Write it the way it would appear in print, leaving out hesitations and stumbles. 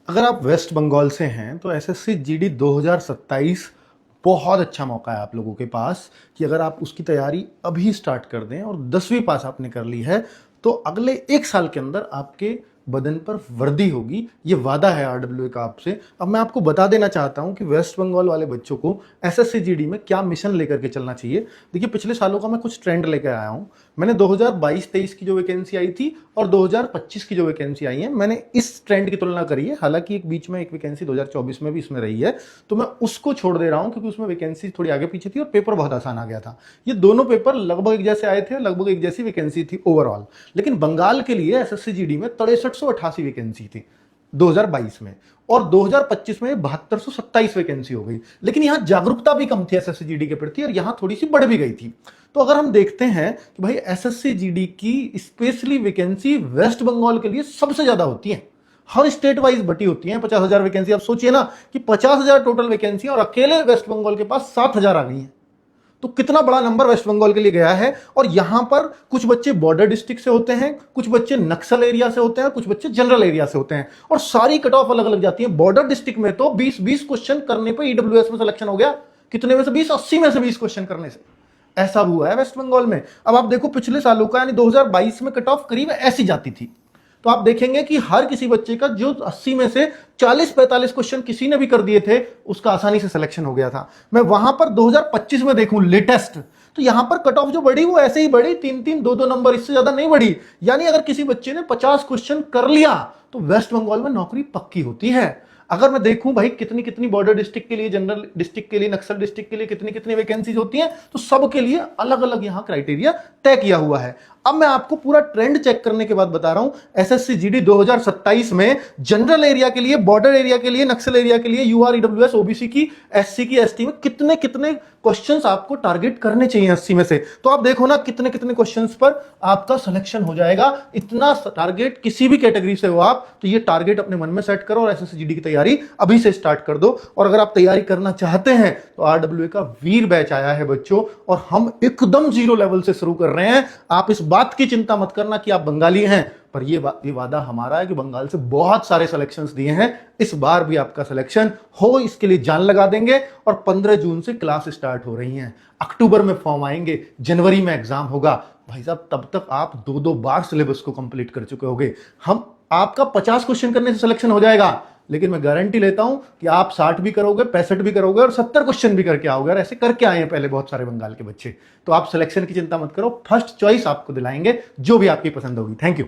अगर आप वेस्ट बंगाल से हैं तो एसएससी जीडी 2027 बहुत अच्छा मौका है आप लोगों के पास कि अगर आप उसकी तैयारी अभी स्टार्ट कर दें और 10वीं पास आपने कर ली है तो अगले एक साल के अंदर आपके बदन पर वर्दी होगी। ये वादा है आरडब्ल्यूए का आपसे। अब मैं आपको बता देना चाहता हूं कि वेस्ट बंगाल वाले बच्चों को एसएससी जीडी में क्या मिशन लेकर के चलना चाहिए। देखिए, पिछले सालों का मैं कुछ ट्रेंड लेकर आया हूं। मैंने 2022-23 की जो वैकेंसी आई थी और 2025 की जो वैकेंसी आई है, मैंने इस ट्रेंड की तुलना करी है। हालांकि एक बीच में एक वैकेंसी 2024 में भी इसमें रही है, तो मैं उसको छोड़ दे रहा हूं क्योंकि उसमें वैकेंसी थोड़ी आगे पीछे थी और पेपर बहुत आसान आ गया था। ये दोनों पेपर लगभग एक जैसे आए थे, लगभग एक जैसी वैकेंसी थी ओवरऑल। लेकिन बंगाल के लिए एसएससी जीडी में 6388 वैकेंसी थी 2022 में, और 2025 में 7227 वैकेंसी हो गई। लेकिन यहां जागरूकता भी कम थी एसएससी जीडी के प्रति और यहां थोड़ी सी बढ़ भी गई थी। तो अगर हम देखते हैं कि भाई एसएससी जीडी की स्पेशली वैकेंसी वेस्ट बंगाल के लिए सबसे ज्यादा होती है, हर स्टेट वाइज बटी होती है। 50,000 वैकेंसी, आप सोचिए ना कि 50,000 टोटल वैकेंसी और अकेले वेस्ट बंगाल के पास 7,000 आ गई है। तो कितना बड़ा नंबर वेस्ट बंगाल के लिए गया है। और यहां पर कुछ बच्चे बॉर्डर डिस्ट्रिक्ट से होते हैं, कुछ बच्चे नक्सल एरिया से होते हैं, कुछ बच्चे जनरल एरिया से होते हैं, और सारी कट ऑफ अलग अलग जाती है। बॉर्डर डिस्ट्रिक्ट में तो 20 क्वेश्चन करने पर ईडब्ल्यूएस में सिलेक्शन हो गया। कितने में से 20? 80 में से 20 क्वेश्चन करने से ऐसा हुआ है वेस्ट बंगाल में। अब आप देखो पिछले सालों का, यानी 2022 में कट ऑफ करीब ऐसी जाती थी। तो आप देखेंगे कि हर किसी बच्चे का जो 80 में से 40-45 क्वेश्चन किसी ने भी कर दिए थे, उसका आसानी से सिलेक्शन हो गया था। मैं वहां पर 2025 में देखूं लेटेस्ट, तो यहां पर कट ऑफ जो बढ़ी वो ऐसे ही बढ़ी, 3-3, 2-2 नंबर, इससे ज्यादा नहीं बढ़ी। यानी अगर किसी बच्चे ने 50 क्वेश्चन कर लिया तो वेस्ट बंगाल में नौकरी पक्की होती है। अगर मैं देखूं भाई कितनी कितनी बॉर्डर डिस्ट्रिक्ट के लिए, जनरल डिस्ट्रिक्ट के लिए, नक्सल डिस्ट्रिक्ट के लिए कितनी कितनी वैकेंसीज होती हैं, तो सबके लिए अलग अलग यहां क्राइटेरिया तय किया हुआ है। अब मैं आपको पूरा ट्रेंड चेक करने के बाद बता रहा हूं एसएससी जीडी 2027 में जनरल एरिया के लिए, बॉर्डर एरिया के लिए, नक्सल एरिया के लिए, यूआर, ईडब्ल्यूएस, ओबीसी की, एससी की, एसटी में कितने कितने क्वेश्चंस आपको टारगेट करने चाहिए 80 में से। तो आप देखो ना कितने कितने क्वेश्चंस पर आपका सिलेक्शन हो जाएगा। इतना टारगेट किसी भी कैटेगरी से हो आप, तो ये टारगेट अपने मन में सेट करो और एसएससी जीडी की तैयारी अभी से स्टार्ट कर दो। और अगर आप तैयारी करना चाहते हैं तो आरडब्ल्यूए का वीर बैच आया है बच्चों, और हम एकदम जीरो लेवल से शुरू कर रहे हैं। आप इस बात की चिंता मत करना कि आप बंगाली हैं, पर ये वादा हमारा है कि बंगाल से बहुत सारे सिलेक्शंस दिए हैं, इस बार भी आपका सिलेक्शन हो, इसके लिए जान लगा देंगे। और 15 जून से क्लास स्टार्ट हो रही हैं, अक्टूबर में फॉर्म आएंगे, जनवरी में एग्जाम होगा। भाई साहब, तब तक आप 2-2 बार सिलेबस को कंप्लीट कर चुके होंगे। हम आपका 50 क्वेश्चन करने से सिलेक्शन हो जाएगा, लेकिन मैं गारंटी लेता हूं कि आप 60 भी करोगे, 65 भी करोगे और 70 क्वेश्चन भी करके आओगे। और ऐसे करके आए हैं पहले बहुत सारे बंगाल के बच्चे। तो आप सिलेक्शन की चिंता मत करो, फर्स्ट चॉइस आपको दिलाएंगे जो भी आपकी पसंद होगी। Thank you.